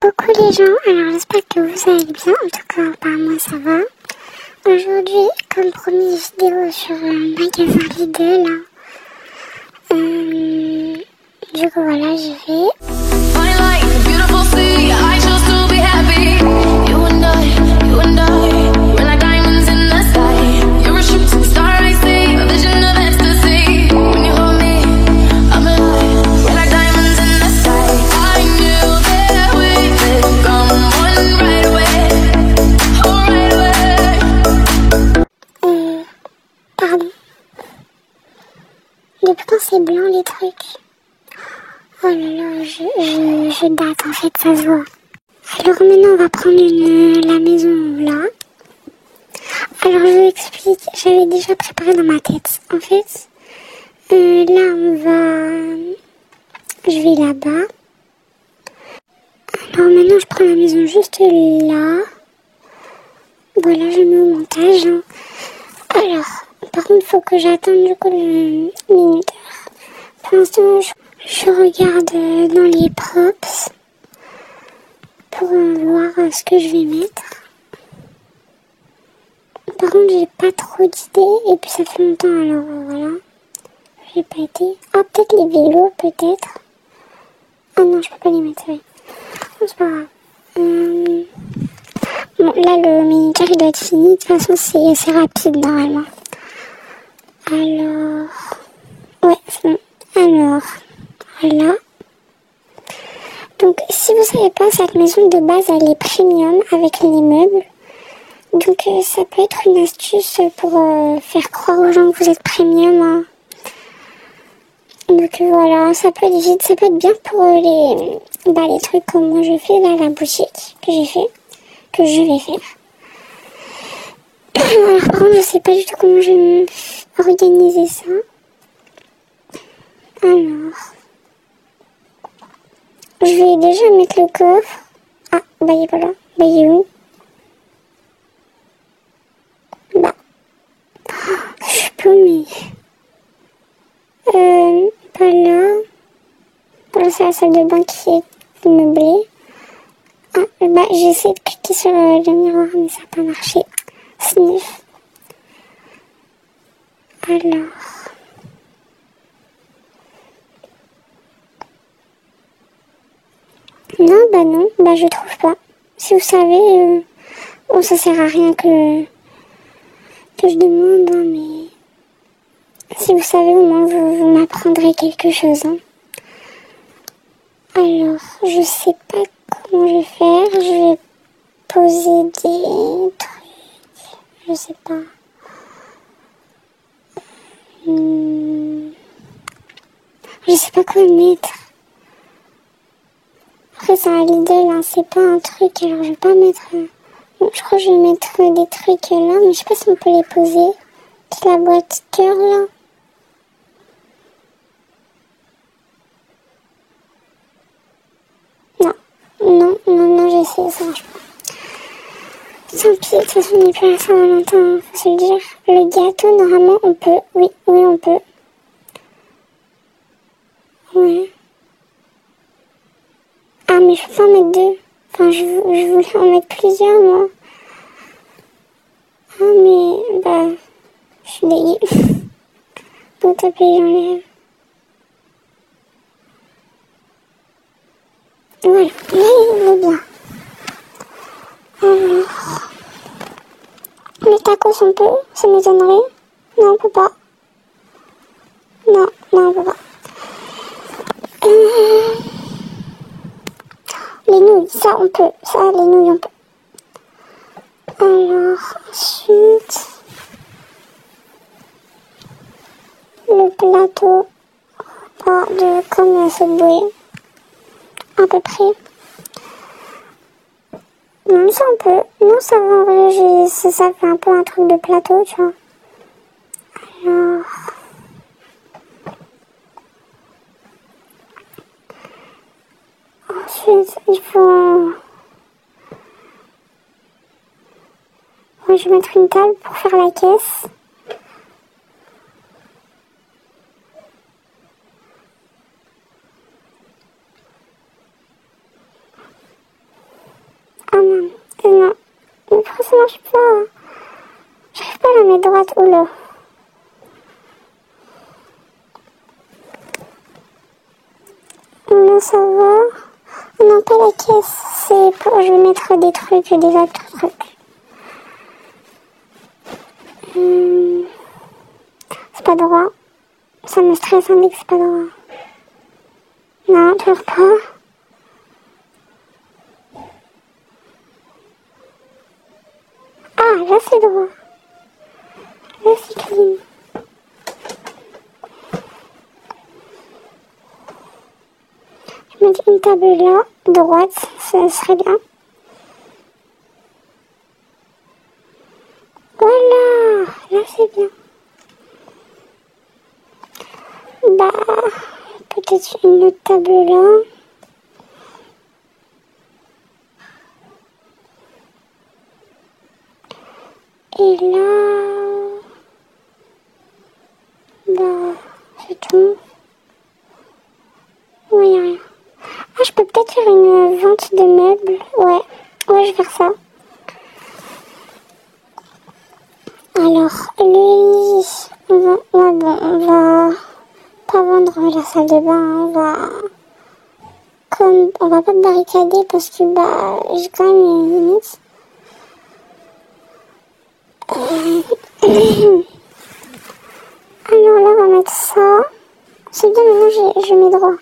Coucou les gens, alors j'espère que vous allez bien, en tout cas par moi ça va. Aujourd'hui, comme promis, vidéo sur le magasin Lidl. Du coup voilà, j'y vais. Pardon. Depuis quand c'est blanc les trucs? Oh là là, je date en fait, ça se voit. Alors maintenant on va prendre la maison là. Alors je vous explique, j'avais déjà préparé dans ma tête. En fait, là je vais là-bas. Alors maintenant je prends la maison juste là. Voilà, je mets au montage. Alors, par contre, il faut que j'attende du coup le minuteur. Pour l'instant, je regarde dans les props pour voir ce que je vais mettre. Par contre, j'ai pas trop d'idées et puis ça fait longtemps, alors voilà. J'ai pas été. Ah, peut-être les vélos, peut-être. Ah non, je peux pas les mettre, oui. Non, c'est pas grave. Bon, là, le minuteur, il doit être fini. De toute façon, c'est assez rapide, normalement. Alors... Ouais, c'est bon. Alors... Voilà. Donc, si vous savez pas, cette maison de base, elle est premium avec les meubles. Donc, ça peut être une astuce pour faire croire aux gens que vous êtes premium. Hein. Donc, voilà, ça peut être vite, ça peut être bien pour les trucs comme moi je fais là, la boutique que j'ai fait, que je vais faire. Alors, par contre, je sais pas du tout comment je vais organiser ça. Alors... Je vais déjà mettre le coffre. Ah, bah il est pas là. Bah il est où? Bah. Je suis paumée. Pas là. Là c'est la salle de bain qui est meublée. Ah, bah j'ai essayé de cliquer sur le miroir mais ça n'a pas marché. Sniff. Alors. Non, bah je trouve pas. Si vous savez, bon ça sert à rien que je demande, hein, mais si vous savez au moins vous m'apprendrez quelque chose. Hein. Alors, je sais pas comment je vais faire, je vais poser des trucs, je sais pas. Je sais pas quoi mettre. Après, c'est un Lidl, hein, c'est pas un truc, alors je vais pas mettre... Bon, je crois que je vais mettre des trucs là, mais je sais pas si on peut les poser. C'est la boîte cœur, là. Non, j'ai essayé, ça marche pas. Tant pis, de toute façon, on n'est plus à la Saint-Valentin, faut se le dire. Le gâteau, normalement, on peut. Oui, on peut. Ouais. Ah, mais je peux pas en mettre deux. Enfin, je voulais en mettre plusieurs, moi. Ah, mais, bah, je suis dégueu. Bon, top, j'enlève. Voilà, là, il est bien. Alors... Les tacos, on peut? Ça m'étonnerait. Non, on peut pas. Non, on peut pas. Les nouilles, ça, on peut. Ça, les nouilles, on peut. Alors, ensuite... Le plateau de comme Subway. À peu près. Non, ça, on peut. Non, ça va, en vrai, ça fait un peu un truc de plateau, tu vois. Alors... Ensuite, il faut... Ouais, je vais mettre une table pour faire la caisse. marche pas. J'arrive pas à la mettre droite. Oula. Non, ça va. Non, pas la caisse. C'est pour... Je vais mettre des trucs, des autres trucs. C'est pas droit. Ça me stresse un mec, c'est pas droit. Non, toujours pas. Ah, là c'est droit. Là c'est clean. Je mets une table là, droite, ça serait bien. Voilà, là c'est bien. Bah, peut-être une autre table là. Et là, bah, c'est tout. Ouais, y'a rien. Ah, je peux peut-être faire une vente de meubles. Ouais, je vais faire ça. Alors, le lit, on va pas vendre la salle de bain, on va pas barricader parce que, bah, j'ai quand même une limite. Alors là, on va mettre ça. C'est bien, maintenant je mets droit.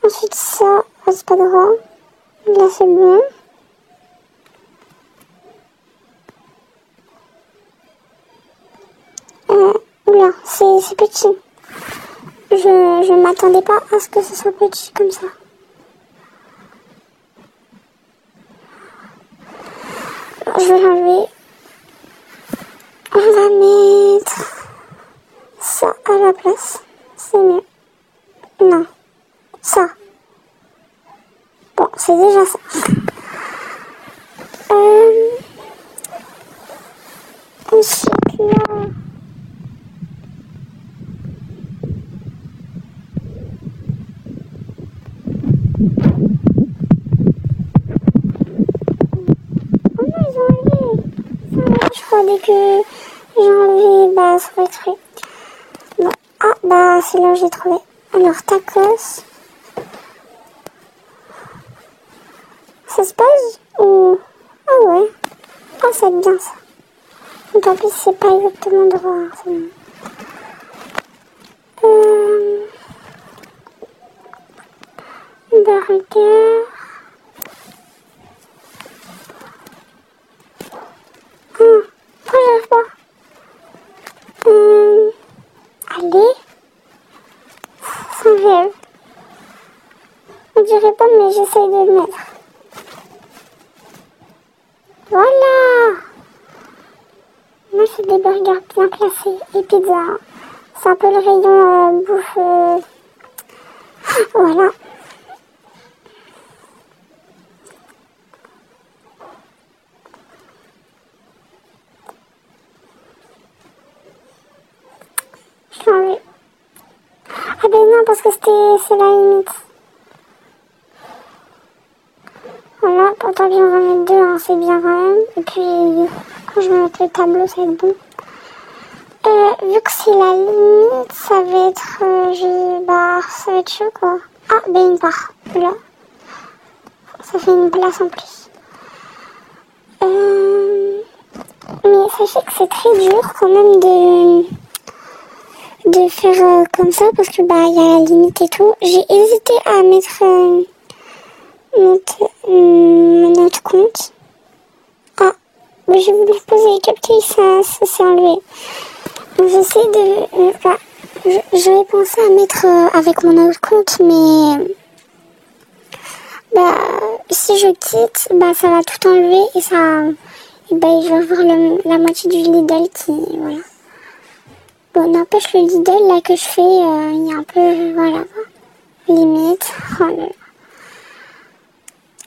Ensuite ça, c'est pas droit. Là c'est bon. Oula, c'est petit. Je m'attendais pas à ce que ce soit petit comme ça. Je vais l'enlever. On va mettre ça à la place. C'est mieux. Non. Ça. Bon, c'est déjà ça. Ensuite, là... Oh non, ils ont enlevé. Ça, je crois dès que j'ai enlevé, bah, ça va être fait. Bon. Ah, bah, c'est là où j'ai trouvé. Alors, tacos. Ça se pose ou... Ah ouais. Ah, c'est bien ça. Donc en plus, c'est pas exactement droit. C'est bon. Burger. Ah, pourquoi j'arrive pas? Allez. Sans rêve. On dirait pas, mais j'essaye de le mettre. Voilà. Moi, c'est des burgers bien classés. Et pizza. C'est un peu le rayon bouffe. Voilà. Je l'ai enlevé. Ah ben non, parce que c'est la limite. Voilà, pourtant bien on va mettre deux, hein, c'est bien quand même. Et puis, quand je vais mettre le tableau, ça va être bon. Vu que c'est la limite, ça va être, ça va être chaud quoi. Ah, ben une part, là. Ça fait une place en plus. Mais sachez que c'est très dur quand même de faire comme ça parce que bah il y a la limite et tout. J'ai hésité à mettre notre compte. Ah, mais j'ai voulu poser les cupcakes, ça s'est enlevé. Donc j'essaie de... j'avais pensé à mettre avec mon autre compte, mais... Bah, si je quitte, bah ça va tout enlever et ça... Et bah je vais avoir la moitié du Lidl qui... Voilà. Bon, n'empêche le Lidl là que je fais, il y a un peu... Voilà. Limite. Oh là là.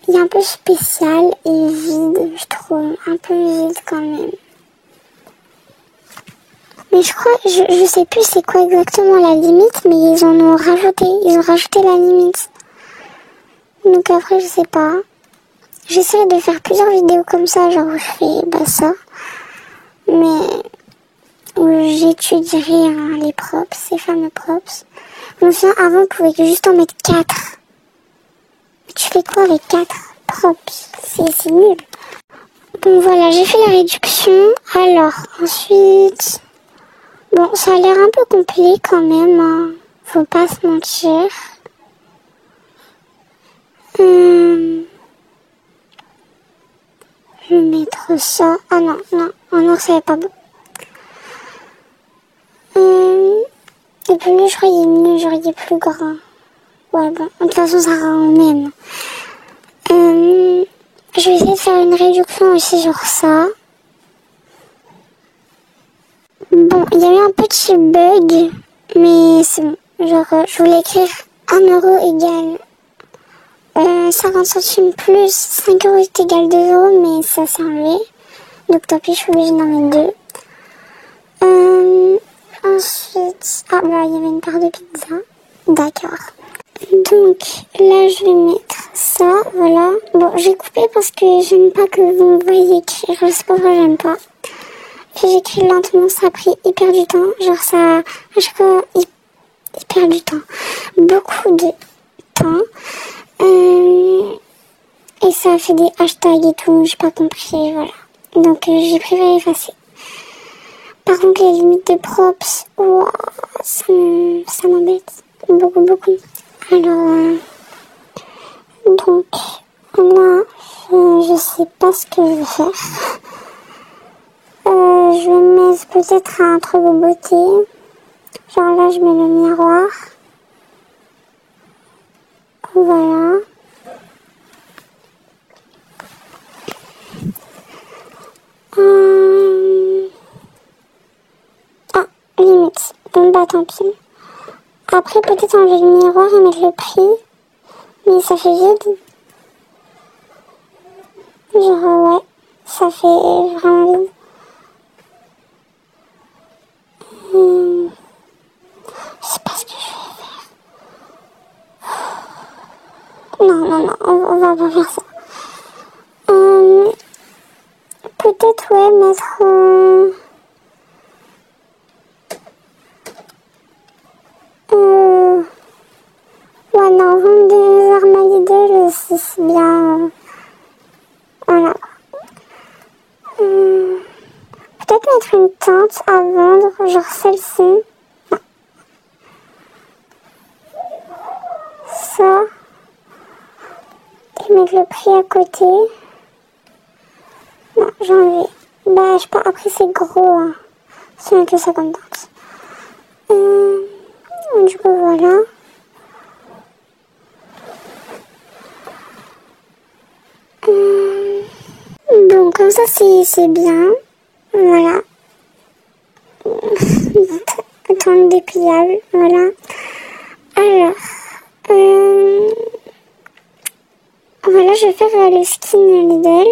Il est un peu spécial et vide, je trouve. Un peu vide quand même. Mais je crois, je sais plus c'est quoi exactement la limite, mais ils en ont rajouté. Ils ont rajouté la limite. Donc après, je sais pas. j'essaie de faire plusieurs vidéos comme ça, genre où je fais ça. Mais où j'étudierai les props, ces fameux props. Je me souviens, avant, on pouvait juste en mettre 4. Mais tu fais quoi avec 4 props? C'est nul. Bon, voilà, j'ai fait la réduction. Alors, ensuite... Bon, ça a l'air un peu complet quand même, hein. Faut pas se mentir. Je vais mettre ça. Ah non, non, en noir, ça va pas bon. Et puis lui, je crois qu'il est mieux, genre il est plus grand. Ouais, bon, de toute façon, ça rend au même. Je vais essayer de faire une réduction aussi sur ça. Bon, il y a eu un petit bug, mais c'est bon. Genre, je voulais écrire 1 euro égale 50 centimes plus 5 euros est égal 2 euros, mais ça s'est enlevé. Donc tant pis, je suis obligée d'en mettre 2. Ensuite, ah bah il y avait une part de pizza. D'accord. Donc là je vais mettre ça, voilà. Bon, j'ai coupé parce que j'aime pas que vous me voyez écrire, je sais pas pourquoi j'aime pas. Puis j'écris lentement, ça a pris hyper du temps. Genre ça, à chaque fois, hyper du temps. Beaucoup de temps. Et ça a fait des hashtags et tout, j'ai pas compris, voilà. Donc j'ai préféré effacer. Par contre les limites de props, wow, ça m'embête beaucoup. Alors, donc là, je sais pas ce que je vais faire. Je vais mettre peut-être un truc de beauté. Genre là je mets le miroir. Voilà. Ah, limite. Bon bah tant pis. Après peut-être enlever le miroir et mettre le prix. Mais ça fait vide. Genre ouais, ça fait vraiment vide. Je sais pas ce que je vais faire. Non, on va pas faire ça. Peut-être ouais, mettre... Ouais, non, vendre des armes Lidl, c'est bien... Voilà. Peut-être mettre une tente à vendre, genre celle-ci. Non. Ça. Et mettre le prix à côté. Non, j'ai enlevé. Bah, je sais pas, après c'est gros, hein. C'est un peu ça comme tente. Du coup, voilà. Bon, comme ça, c'est bien. Voilà. Tente dépliable, voilà. Alors, voilà, je vais faire le skin Lidl.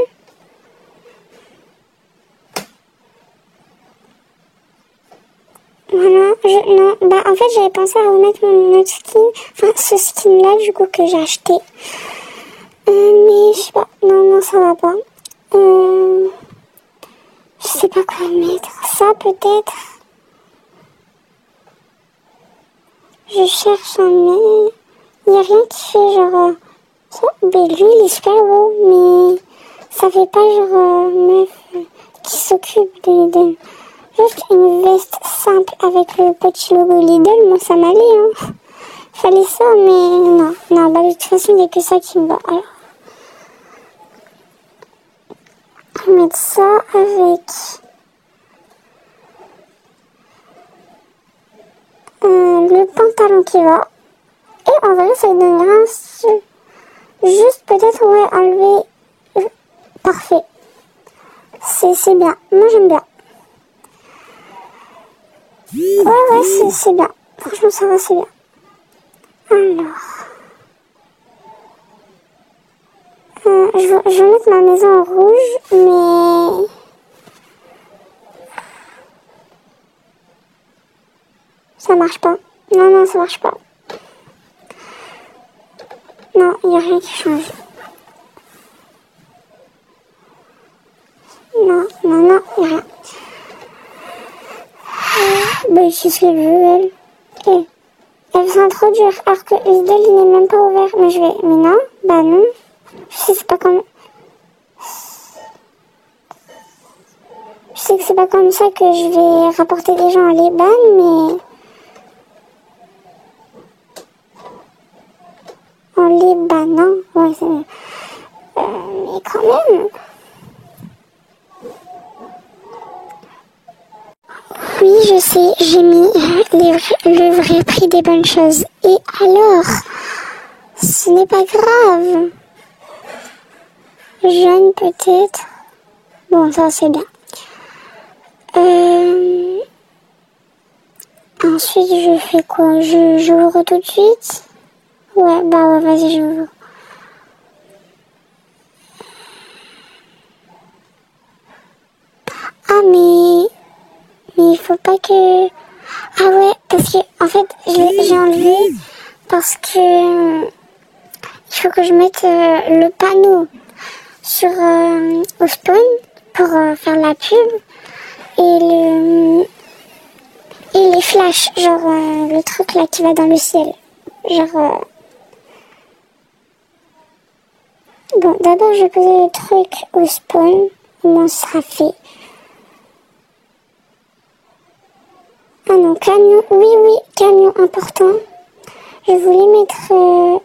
Voilà, non, bah en fait j'avais pensé à remettre mon autre skin, enfin ce skin là du coup que j'ai acheté. Mais je sais pas, non ça va pas. Je sais pas quoi mettre, ça peut-être. Je cherche mais il y a rien qui fait genre... Ben lui il est super beau, mais ça fait pas genre meuf qui s'occupe de... Juste une veste simple avec le petit logo Lidl, moi ça m'allait, hein. Fallait ça, mais non, bah de toute façon, il n'y a que ça qui me va. Alors, on va mettre ça avec le pantalon qui va. Et en vrai, ça donnera juste peut-être, ouais, enlever. Parfait. C'est bien. Moi, j'aime bien. Ouais, c'est bien. Franchement, ça va, c'est bien. Alors... je vais mettre ma maison en rouge, mais... Ça marche pas. Non, ça marche pas. Non, il n'y a rien qui change. Non, non, non, y'a rien. Bah, c'est ce qu'elle veut, elle. Et elle veut s'introduire, alors que Isdale, il n'est même pas ouvert. Mais je vais, mais non, bah non. Je sais que c'est pas comme... Je sais que c'est pas comme ça que je vais rapporter des gens à Liban, mais... En Liban, non. Ouais, c'est... mais quand même... Oui, je sais, j'ai mis le vrai prix des bonnes choses. Et alors, ce n'est pas grave. Jeune peut-être. Bon, ça c'est bien. Ensuite, je fais quoi? J'ouvre tout de suite? Ouais, bah ouais, vas-y, j'ouvre. Ah, mais il faut pas que... Ah ouais, parce que, en fait, j'ai enlevé parce que... il faut que je mette le panneau sur au spawn pour faire la pub et les flashs, genre le truc là qui va dans le ciel. Genre... Bon, d'abord je vais poser le truc au spawn, au moins ce sera fait. Ah non, camion, oui, camion important. Je voulais mettre...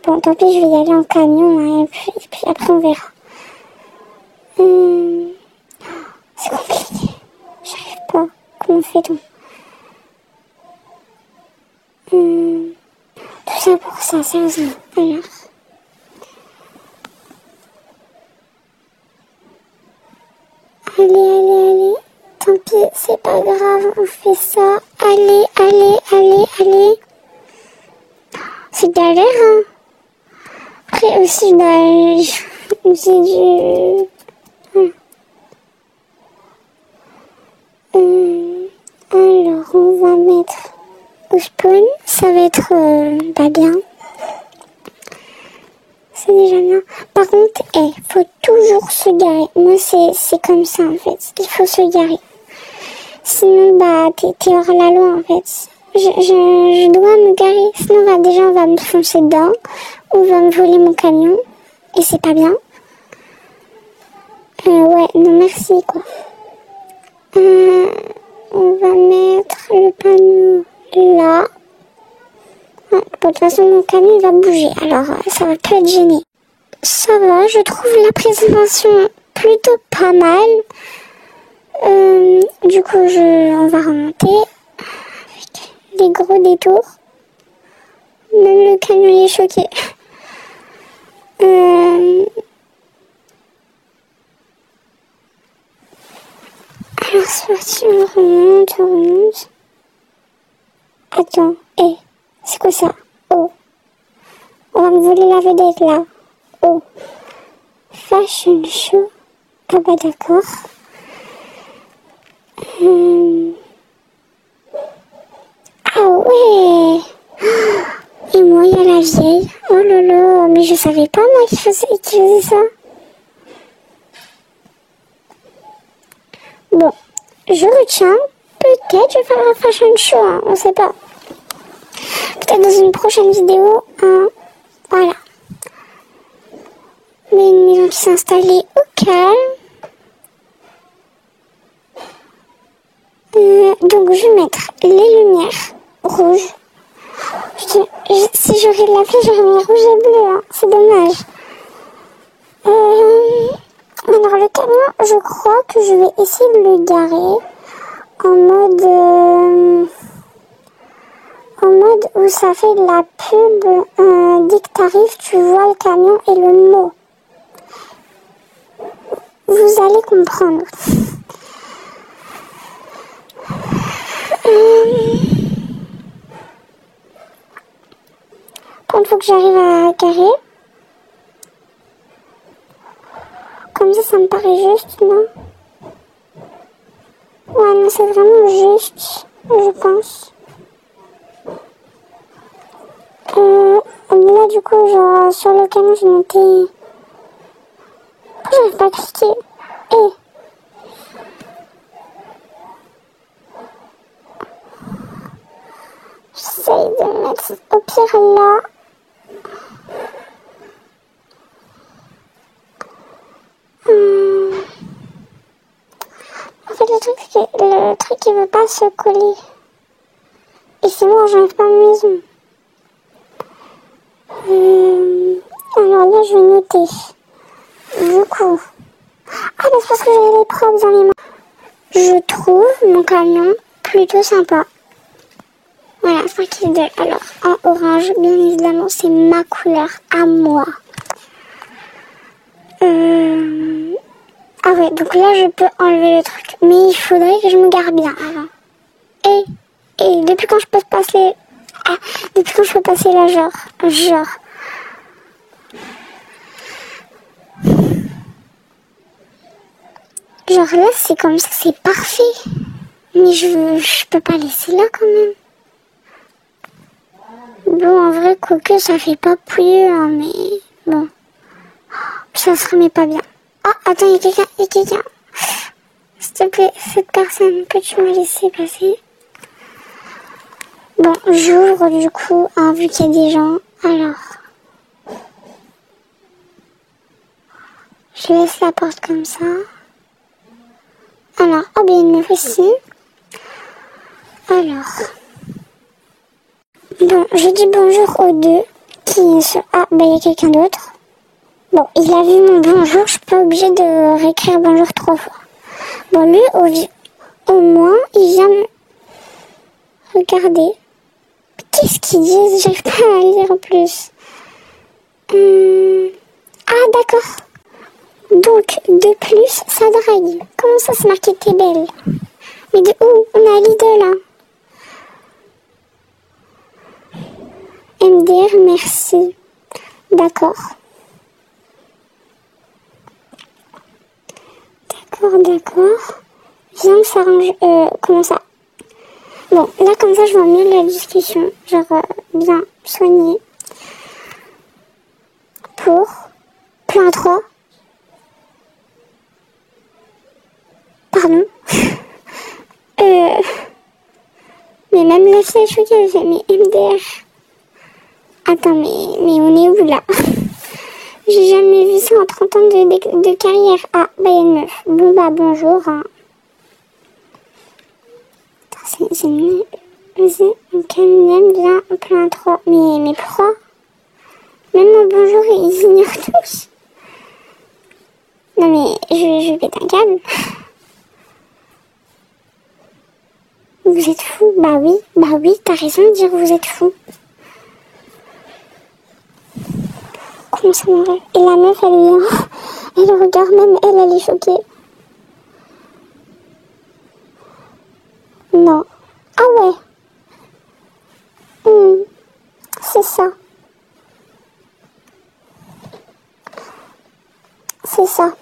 Bon, tant pis, je vais y aller en camion, hein, et puis après on verra. C'est compliqué. J'arrive pas. Comment fait-on? Tout ça pour ça, sérieusement. Alors... Allez. Tant pis, c'est pas grave, on fait ça. Allez. C'est galère, hein. Après aussi, j'ai dû... Alors, on va mettre au spawn. Ça va être pas bien. C'est déjà bien. Par contre, faut toujours se garer. Moi, c'est comme ça, en fait. Il faut se garer. Sinon, bah, t'es hors la loi, en fait. Je dois me garer. Sinon, déjà, on va me foncer dedans. Ou on va me voler mon camion. Et c'est pas bien. Ouais, non, merci, quoi. On va mettre le panneau là. De toute façon, mon camion il va bouger, alors ça va plus être gêné. Ça va, je trouve la présentation plutôt pas mal. Du coup, on va remonter avec les gros détours. Même le camion il est choqué. Alors c'est parti, on remonte. Attends, c'est quoi ça? Oh. On va me voler la vedette là. Oh. Fashion show. Ah bah d'accord. Ah ouais. Et moi il y a la vieille. Oh là là, mais je savais pas moi qui faisait ça. Bon, je retiens. Peut-être je vais faire un fashion show, hein, on sait pas. Peut-être dans une prochaine vidéo, hein, voilà. Mais une maison qui s'est installée au calme. Donc je vais mettre les lumières rouges. Si j'aurais de la pluie, j'aurais mis rouge et bleu, hein, c'est dommage. Alors le camion, je crois que je vais essayer de le garer en mode où ça fait de la pub, dès que t'arrives, tu vois le camion et le mot. Vous allez comprendre. Quand il faut que j'arrive à garer. Comme ça me paraît juste, non? Ouais, non, c'est vraiment juste, je pense. Là, du coup, genre, sur le camion, je montais... J'arrive pas à cliquer. j'essaye de me mettre au pire là. En fait, le truc il veut pas se coller. Et c'est bon, j'arrive pas à ma maison. Alors là, je vais noter. Du coup. Ah, mais c'est parce que j'ai les propres dans les mains. Je trouve mon camion plutôt sympa. Voilà, 5 Alors, en orange, bien évidemment, c'est ma couleur à moi. Ah ouais, donc là, je peux enlever le truc. Mais il faudrait que je me garde bien avant. Et depuis quand je peux passer... Ah, depuis quand je peux passer là, genre... Genre là, c'est comme ça, c'est parfait. Mais je peux pas laisser là quand même. Bon, en vrai, quoique ça fait pas pouilleux, hein, mais bon. Ça se remet pas bien. Ah, attends, il y a quelqu'un. S'il te plaît, cette personne, peux-tu me laisser passer? Bon, j'ouvre du coup, hein, vu qu'il y a des gens. Alors. Je laisse la porte comme ça. Alors, oh bien, une meuf ici. Alors. Bon, je dis bonjour aux deux. Qui sont... Ah, bah il y a quelqu'un d'autre. Bon, il a vu mon bonjour, je suis pas obligée de réécrire bonjour 3 fois. Bon, lui, au moins, il vient me regarder. Qu'est-ce qu'ils disent? J'arrive pas à lire en plus. Ah, d'accord. Donc, de plus, ça drague. Comment ça, c'est marqué t'es belle? Mais de où? On a Lidl, hein. MDR, merci. D'accord. D'accord. Viens, s'arrange. Comment ça? Bon, là, comme ça, je vois mieux la discussion. Genre, bien soigné. Pour. Plan 3. Pardon. Mais même la fille est choquée, elle fait, mais MDR. Attends, mais on est où, là? J'ai jamais vu ça en 30 ans de carrière. Ah, bah, il y a une meuf. Bon, bah, bonjour, hein. C'est une... Vas-y, on bien plein 3. Mais pourquoi? Même mon bonjour, ils ignorent tous. Non, mais je pète un câble. Vous êtes fous? Bah oui, t'as raison de dire que vous êtes fous. Comment ça m'arrive? Et la meuf, elle vient. Elle regarde même, elle est choquée. Non. Ah ouais. C'est ça. C'est ça.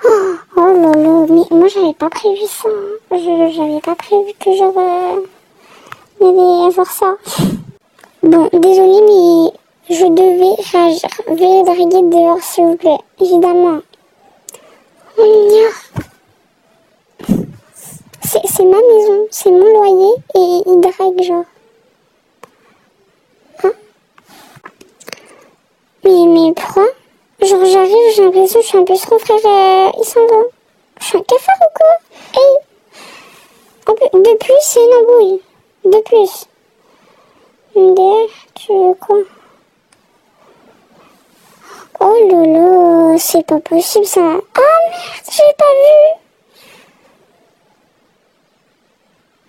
Oh là là, mais moi j'avais pas prévu ça. Hein. J'avais pas prévu que genre il y allait avoir ça. Bon, désolée, mais je devais réagir. Veuillez draguer dehors, s'il vous plaît. Évidemment. On ignore. C'est ma maison, c'est mon loyer et il drague genre. Hein? Mais pourquoi? Genre j'arrive, j'ai l'impression que je suis un peu son frère, il s'en va. Je suis un cafard ou quoi? Hey! De plus, c'est une embrouille. De plus. MDR, tu veux quoi? Oh là là, c'est pas possible ça. Oh merde, j'ai pas vu.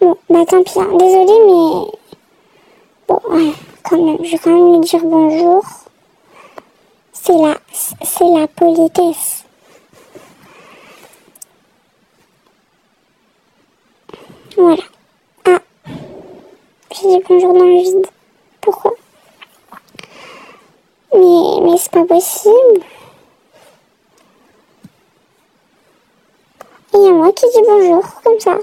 Bon, bah tant pis, hein. Désolée, mais... Bon, ouais, quand même, je vais quand même lui dire bonjour. C'est la politesse. Voilà. Ah, j'ai dit bonjour dans le vide. Pourquoi? Mais c'est pas possible. Et il y a moi qui dis bonjour, comme ça.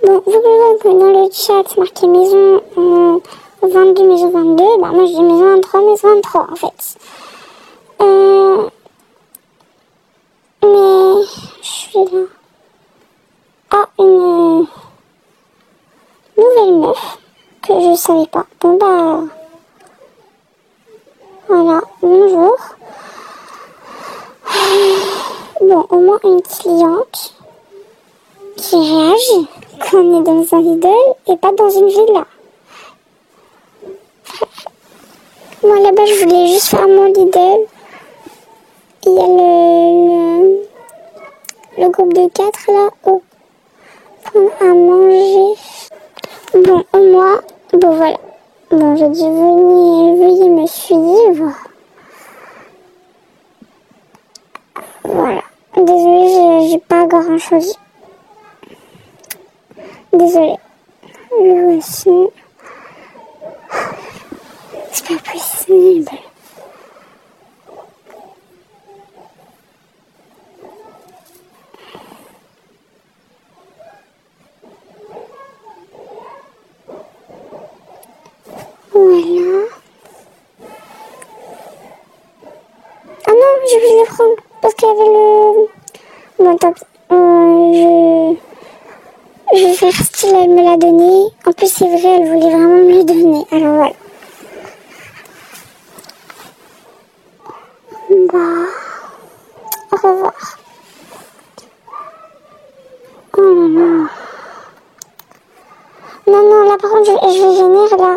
Bon, vous voyez que dans le chat, c'est marqué maison 22, maison 22. Bah, moi, je dis maison 23, maison 23, en fait. Mais, je suis là. Ah, une nouvelle meuf. je savais pas. Bon bah... Voilà, bonjour. Bon, au moins une cliente qui réagit quand on est dans un Lidl et pas dans une villa. Moi là-bas je voulais juste faire mon Lidl. Il y a le groupe de 4 là haut. Prendre à manger. Bon, au moins, bon voilà. Bon, j'ai dit veuillez me suivre. Voilà. Désolée, j'ai pas grand chose. Désolée. Le voici. C'est pas possible. Voilà. Ah non, j'ai oublié de le prendre. Parce qu'il y avait le... Bon, tant pis. Je vais faire style, elle me l'a donné. En plus, c'est vrai, elle voulait vraiment me le donner. Alors voilà. Bah... Au revoir. Oh là là. Non, là par contre, je vais venir là.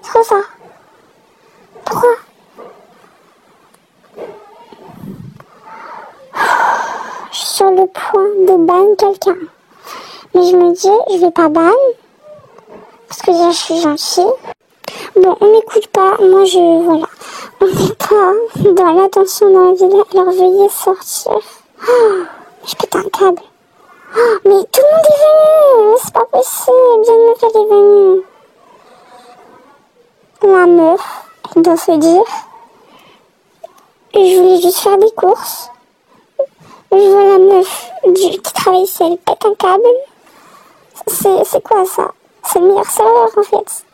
C'est quoi ça? Pourquoi? Je suis sur le point de ban quelqu'un. Mais je me dis, je vais pas ban. Parce que déjà, je suis gentille. Bon, on m'écoute pas. Moi, voilà. On n'est pas dans l'attention dans la ville. Alors, veuillez sortir. Oh, je pète un câble. Oh, mais tout le monde est venu. C'est pas possible. Bien meuf, elle est venue. La meuf, elle doit se dire. Je voulais juste faire des courses. Je vois la meuf qui travaille ici, elle pète un câble. C'est quoi ça? C'est le meilleur serveur en fait.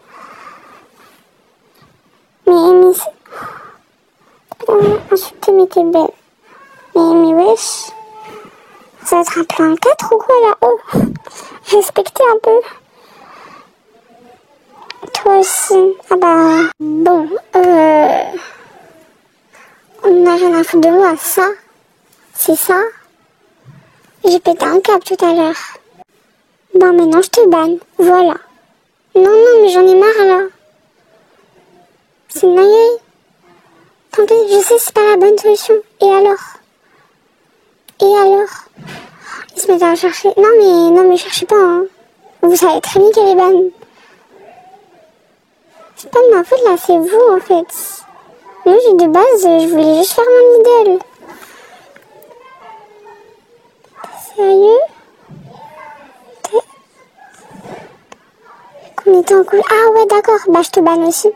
Mais c'est... Putain, insulter mais t'es belle. Mais wesh. Ça va être un plan 4 ou quoi là-haut? Respectez un peu. Toi aussi. Ah bah... Bon, on n'a rien à foutre de moi, ça. C'est ça. J'ai pété un câble tout à l'heure. Bon, maintenant je te banne. Voilà. Non, mais j'en ai marre là. C'est naïe. Tant pis, je sais c'est pas la bonne solution. Et alors? Ils se mettent à chercher. Non mais cherchez pas, hein. Vous savez très bien qu'elle est bonne. C'est pas de ma faute là, c'est vous en fait. Moi de base, je voulais juste faire mon Lidl. Sérieux? Qu'on était en couple. Ah ouais, d'accord. Bah, je te banne aussi.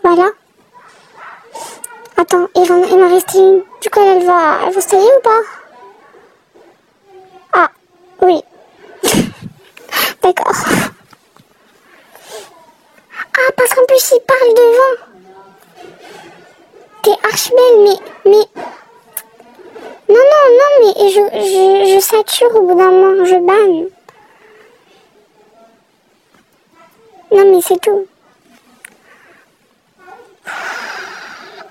Voilà. Attends, il m'en reste une. Du coup, elle va se tailler ou pas? Ah, oui. D'accord. Ah, parce qu'en plus, il parle devant. T'es archi belle, mais... Non, mais je sature au bout d'un moment, je banne. Non, mais c'est tout.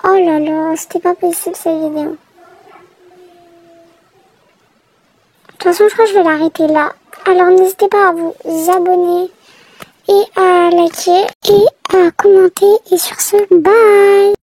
Oh là là, c'était pas possible cette vidéo. De toute façon, je crois que je vais l'arrêter là. Alors, n'hésitez pas à vous abonner et à liker et à commenter. Et sur ce, bye!